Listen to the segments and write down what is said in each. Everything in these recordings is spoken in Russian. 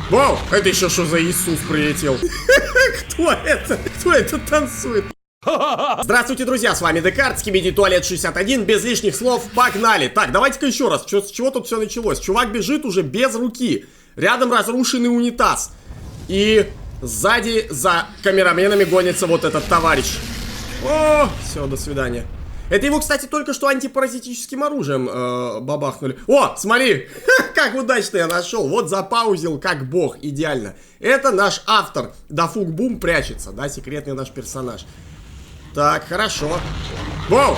Вау, это еще что за Иисус прилетел? Кто это? Кто это танцует? Здравствуйте, друзья, с вами Декарт, Скибиди Туалет 61, без лишних слов, погнали. Так, давайте-ка еще раз, с чего тут все началось? Чувак бежит уже без руки, рядом разрушенный унитаз. И сзади за камераменами гонится вот этот товарищ. О, все, до свидания. Это его, кстати, только что антипаразитическим оружием бабахнули. О, смотри, как удачно я нашел. Вот запаузил, как бог, идеально. Это наш автор, Дафук Бум прячется, да, секретный наш персонаж. Так, хорошо. Воу!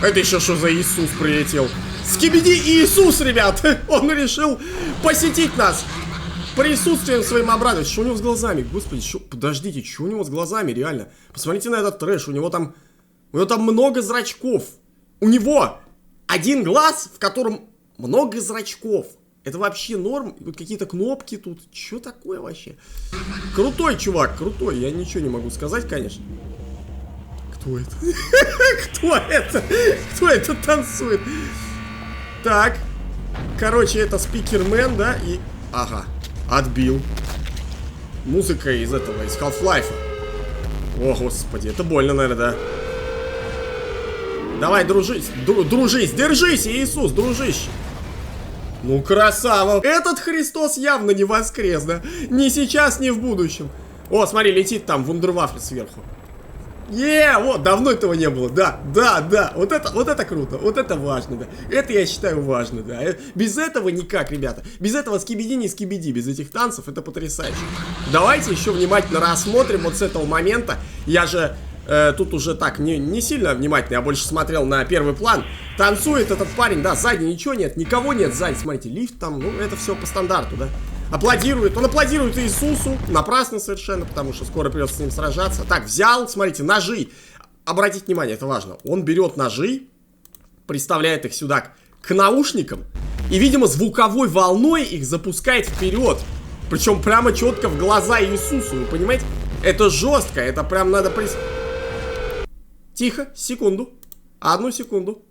Это еще что за Иисус прилетел? Скибиди Иисус, ребят! Он решил посетить нас присутствием своим обрадовать. Что у него с глазами? Господи, подождите, что у него с глазами, реально? Посмотрите на этот трэш, у него там много зрачков. У него один глаз, в котором много зрачков. Это вообще норм? Тут какие-то кнопки тут. Что такое вообще? Крутой чувак, крутой. Я ничего не могу сказать, конечно. Кто это? Кто это? Кто это танцует? Так. Короче, это спикермен, да? И... Ага. Отбил. Музыка из этого, из Half-Life. О, господи, это больно, наверное, да? Давай, дружись, дружись, держись, Иисус, дружище. Ну, красава. Этот Христос явно не воскрес, да? Ни сейчас, ни в будущем. О, смотри, летит там вундервафля сверху. Вот, давно этого не было, да, вот это круто, вот это важно, да, это я считаю важно, да, без этого никак, ребята, без этого скибиди не скибиди, без этих танцев, это потрясающе. Давайте еще внимательно рассмотрим вот с этого момента, я же тут уже так, не сильно внимательно, я больше смотрел на первый план, танцует этот парень, да, сзади ничего нет, никого нет сзади, смотрите, лифт там, ну, это все по стандарту, да. Аплодирует, он аплодирует Иисусу, напрасно совершенно, потому что скоро придется с ним сражаться. Так, взял, смотрите, ножи. Обратите внимание, это важно. Он берет ножи, приставляет их сюда к наушникам и, видимо, звуковой волной их запускает вперед. Причем прямо четко в глаза Иисусу, вы понимаете? Это жестко, это прям надо Тихо, секунду, одну секунду.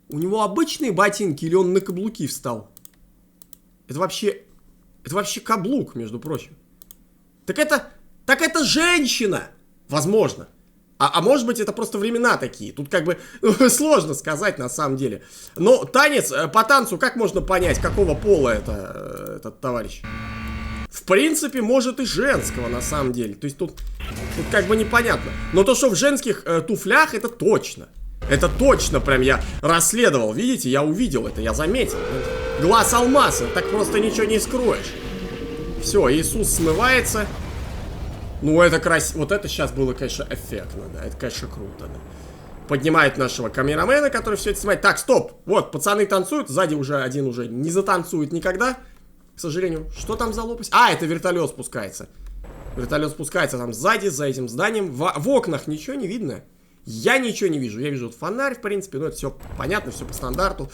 У него обычные ботинки или он на каблуки встал? Это вообще каблук, между прочим. Так это женщина! Возможно. А может быть, это просто времена такие. Тут как бы сложно сказать на самом деле. Но танец, по танцу как можно понять, какого пола этот товарищ? В принципе, может и женского на самом деле. То есть тут как бы непонятно. Но то, что в женских туфлях, это точно. Это точно прям я расследовал. Видите, я увидел это, я заметил. Глаз алмаза, так просто ничего не скроешь. Все, Иисус смывается. Ну, это красиво. Вот это сейчас было, конечно, эффектно, да. Это, конечно, круто, да. Поднимает нашего камерамена, который все это снимает. Так, стоп. Вот, пацаны танцуют. Сзади уже один уже не затанцует никогда. К сожалению. Что там за лопасть? А, это вертолет спускается. Вертолет спускается там сзади, за этим зданием. В окнах ничего не видно. Я ничего не вижу. Я вижу вот фонарь, в принципе. Ну, это все понятно, все по стандарту.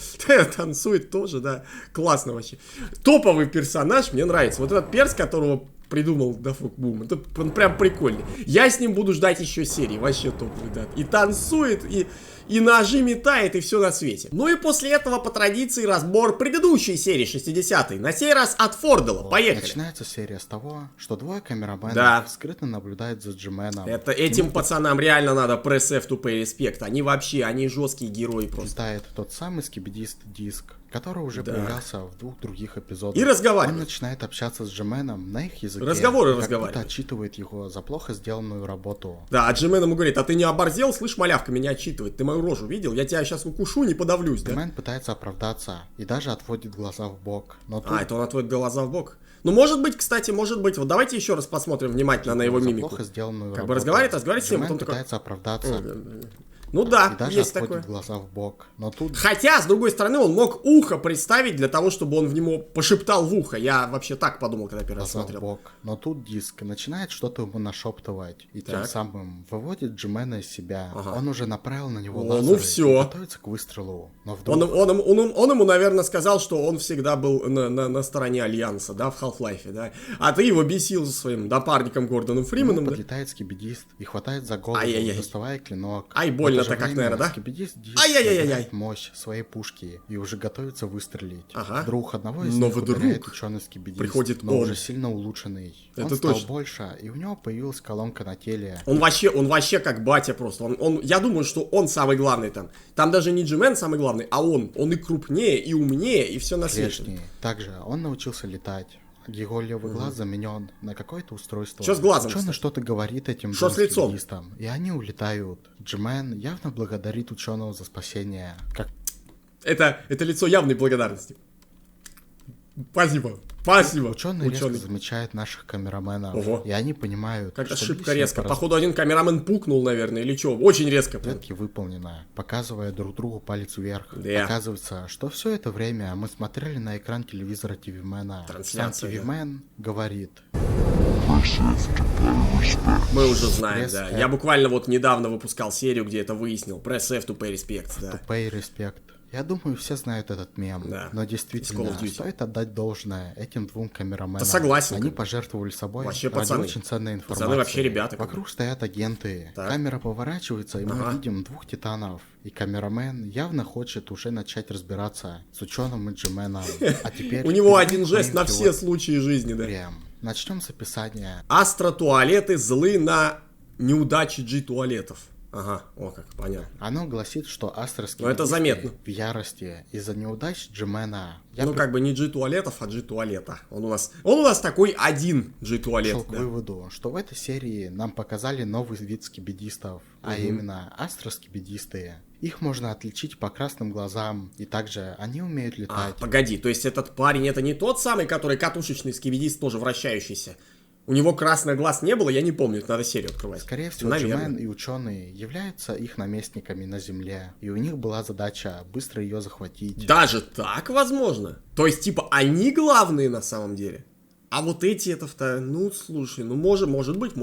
Танцует тоже, да. Классно вообще. Топовый персонаж, мне нравится. Вот этот перс, которого придумал Дафук Бум, это он прям прикольный. Я с ним буду ждать еще серии. Вообще топовый, да. И танцует, и ножи метает, и все на свете. Ну и после этого, по традиции, разбор предыдущей серии 60-й. На сей раз от Фордала. Поехали. Начинается серия с того, что двое камераменов скрытно наблюдают за Джименом. Это этим пацанам реально надо press F to pay respect. Они жесткие герои просто. Летает тот самый скибидист-диск, который уже появлялся в 2 других эпизодах. И разговаривает. Он начинает общаться с Джименом на их языке. Разговаривает. Как будто отчитывает его за плохо сделанную работу. Да, а Джимен ему говорит: а ты не оборзел? Слышь, малявка, меня отчитывает. Ты мою рожу видел? Я тебя сейчас укушу, не подавлюсь, да? Джимен пытается оправдаться и даже отводит глаза в бок. Но тут... это он отводит глаза в бок. Ну, может быть, кстати, может быть. Вот давайте еще раз посмотрим внимательно на его мимику. Плохо сделанную как бы разговаривает с ним, потом пытается оправдаться. Ну да, и даже есть такое. Глаза в бок. Но тут... Хотя, с другой стороны, он мог ухо представить для того, чтобы он в него пошептал в ухо. Я вообще так подумал, когда первый раз смотрел. В бок. Но тут диск начинает что-то ему нашептывать. И тем самым выводит Джимена из себя. Он уже направил на него лазер. Ну все. Готовится к выстрелу. Но вдруг... он ему, наверное, сказал, что он всегда был на стороне Альянса, да, в Half-Life, да. А ты его бесил со своим напарником Гордоном Фрименом, да? Подлетает скибидист и хватает за голову, доставая клинок. Ай, больно. больно-то как, наверное, да? Ай-яй-яй-яй-яй. Мощь своей пушки и уже готовится выстрелить. Ага. Вдруг одного из Но них вдруг ударяет ученый скибидист, приходит но он. уже сильно улучшенный. Это Он стал точно. больше, и у него появилась колонка на теле. Он вообще как батя просто. Я думаю, что он самый главный там. Там даже не Джимен самый главный, а он. Он и крупнее, и умнее, и все на свете. Внешне. Также он научился летать. Его левый глаз заменен на какое-то устройство. Что с глазом, Ученый кстати? что-то говорит этим Что двум с лицом? скибидистам, и они улетают. Джимен явно благодарит ученого за спасение. Как Это лицо явной благодарности. Спасибо. ученый резко замечает наших камераменов, Ого. и они понимают, Как-то что шибко миссия резко. по Походу, один камерамен пукнул, наверное, или что? Очень резко. разведке выполнена, показывая друг другу палец вверх. Да. Оказывается, что все это время мы смотрели на экран телевизора ТВ-мена. Сам Трансляция, да. ТВ-мен говорит: Мы уже знаем, Press да. F. Я буквально вот недавно выпускал серию, где это выяснил. Press F to pay respect, да. Pay respect. Я думаю, все знают этот мем, Да. но Из Call действительно, of Duty. стоит отдать должное этим двум камераменам. Да согласен. Они пожертвовали собой Вообще, ради пацаны. очень ценной информации. Пацаны вообще ребята. Вокруг стоят агенты. Так. Камера поворачивается, и Ага. мы видим двух титанов. И камерамен явно хочет уже начать разбираться с ученым и Джименом. А теперь... У него перейдем один к жест моим на все случаи жизни, да. теориям. Начнем с описания. Астро-туалеты злы на неудачи G-туалетов. Ага, о как, понятно. Оно гласит, что астрские Ну, это заметно. в ярости из-за неудач Джимена. Ну, как бы не G-туалетов, а G-туалета. Он у нас такой один G-туалет. пришел к Да. выводу, что в этой серии нам показали новый вид скибидистов, а именно астроскибидисты. Их можно отличить по красным глазам, и также они умеют А, летать. погоди, то есть этот парень, это не тот самый, который катушечный скибидист, тоже вращающийся? У него красный глаз не было, я не помню, это надо серию открывать. Скорее всего, Наверное. Джимен и ученые являются их наместниками на Земле, и у них была задача быстро ее захватить. Даже так возможно? То есть, типа, они главные на самом деле? А вот эти это, ну, слушай, ну, может быть.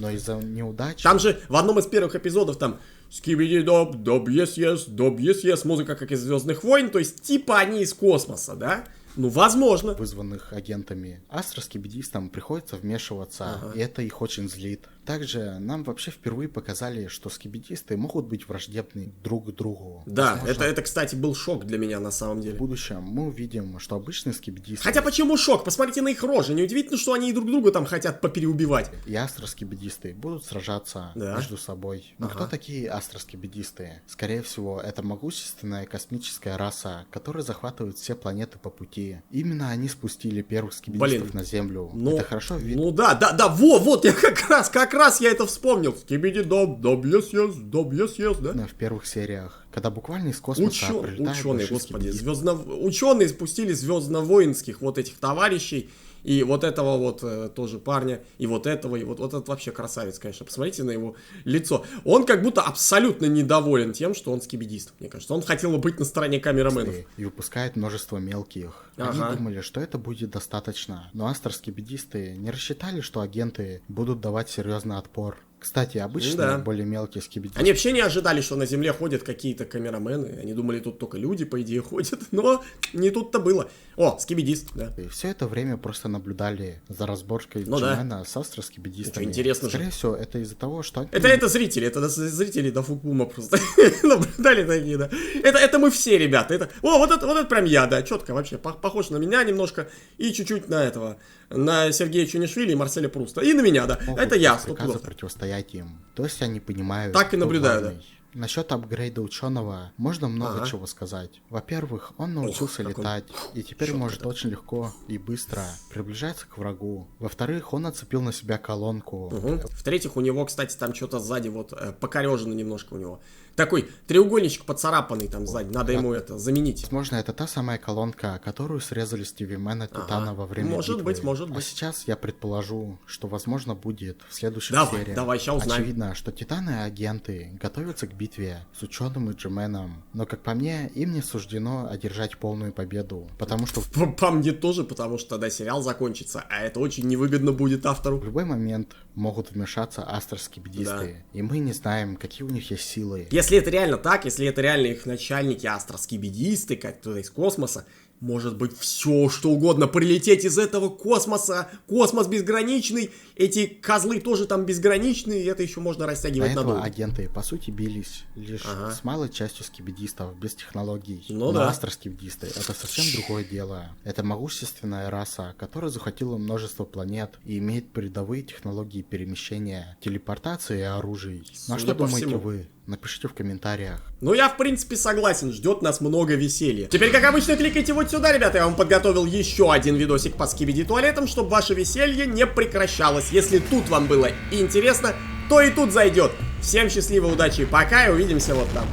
Но из-за неудач... Там же в одном из первых эпизодов там скибиди-доп, доп, yes, музыка как из Звездных войн, то есть, типа, они из космоса, да? Ну, возможно. вызванных агентами. Астроскибидистам приходится вмешиваться, и это их очень злит. Также нам вообще впервые показали, что скибидисты могут быть враждебны друг к другу. Да, Возможно, это, кстати, был шок для меня на самом в деле. будущем мы увидим, что обычные скибидисты Хотя почему шок? Посмотрите на их рожи. Неудивительно, что они и друг друга там хотят попереубивать. и астроскибидисты будут сражаться Да. между собой. Но кто такие астроскибидисты? Скорее всего, это могущественная космическая раса, которая захватывает все планеты по пути. Именно они спустили первых скибидистов на Землю. Ну, это хорошо видно. Ну да, вот, я как раз я это вспомнил. Скибиди-доп, yes, да? В первых сериях, когда буквально из космоса прилетают Ученые, большие господи, скибидисты. ученые спустили звездно-воинских вот этих товарищей, и вот этого вот тоже парня, и вот этого, и вот этот вообще красавец, конечно. Посмотрите на его лицо. Он как будто абсолютно недоволен тем, что он скибидист, мне кажется. Он хотел бы быть на стороне камераменов. И выпускает множество мелких. Ага. Они думали, что это будет достаточно, но астроскибидисты не рассчитали, что агенты будут давать серьезный отпор. Кстати, обычные, Да. более мелкие скибидисты Они вообще не ожидали, что на Земле ходят какие-то камерамены. Они думали, тут только люди, по идее, ходят. Но не тут-то было. О, скибидист, да. все это время просто наблюдали за разборкой Ну да. Джимена с астроскибидистами. Ничего, интересно же. Скорее всего, это из-за того, что... Это зрители, это зрители до Фукума просто наблюдали такие, да. Это мы все, ребята. Вот это прям я, да, четко вообще. Похож на меня немножко и чуть-чуть на этого, на Сергея Чунишвили и Марселя Пруста. И на меня, да. могут Это я, без приказа стопудово. противостоять им. То есть они понимают, Так и кто наблюдаю, главный. Насчет апгрейда ученого можно много Ага. чего сказать. Во-первых, он научился как он летать, и теперь чётко может так. очень легко и быстро приближаться к врагу. Во-вторых, он нацепил на себя колонку. Мгм. В-третьих, у него, кстати, там что-то сзади вот покорежено немножко у него. Такой треугольничек поцарапанный там сзади. Надо ему это заменить. Возможно, это та самая колонка, которую срезали с ТВ-мена Титана во время Может битвы. быть, может А быть. сейчас я предположу, что возможно будет в следующих Давай, сериях. давай, ща узнаем. Очевидно, что Титаны и агенты готовятся к битве с ученым и Джименом. Но, как по мне, им не суждено одержать полную победу. Потому что По мне тоже, потому что тогда сериал закончится, а это очень невыгодно будет автору. в любой момент могут вмешаться астроскибидисты. И мы не знаем, какие у них есть силы. Если это реально так, если это реально их начальники астроскибидисты, как кто-то из космоса, Может быть все, что угодно. Прилететь из этого космоса. Космос безграничный. Эти козлы тоже там безграничные. И это еще можно растягивать До этого надолго. агенты, по сути, бились лишь с малой частью скибидистов, без технологий. Ну Но да. астроскибидисты — это совсем другое дело. Это могущественная раса, которая захватила множество планет и имеет передовые технологии перемещения, телепортации и оружий. Ну а Судя что по думаете всему. вы? Напишите в комментариях. Ну, я, в принципе, согласен. Ждет нас много веселья. Теперь, как обычно, кликайте вот сюда, ребята. Я вам подготовил еще один видосик по скибиди-туалетам, чтобы ваше веселье не прекращалось. Если тут вам было интересно, то и тут зайдет. Всем счастливо, удачи, пока и увидимся вот там.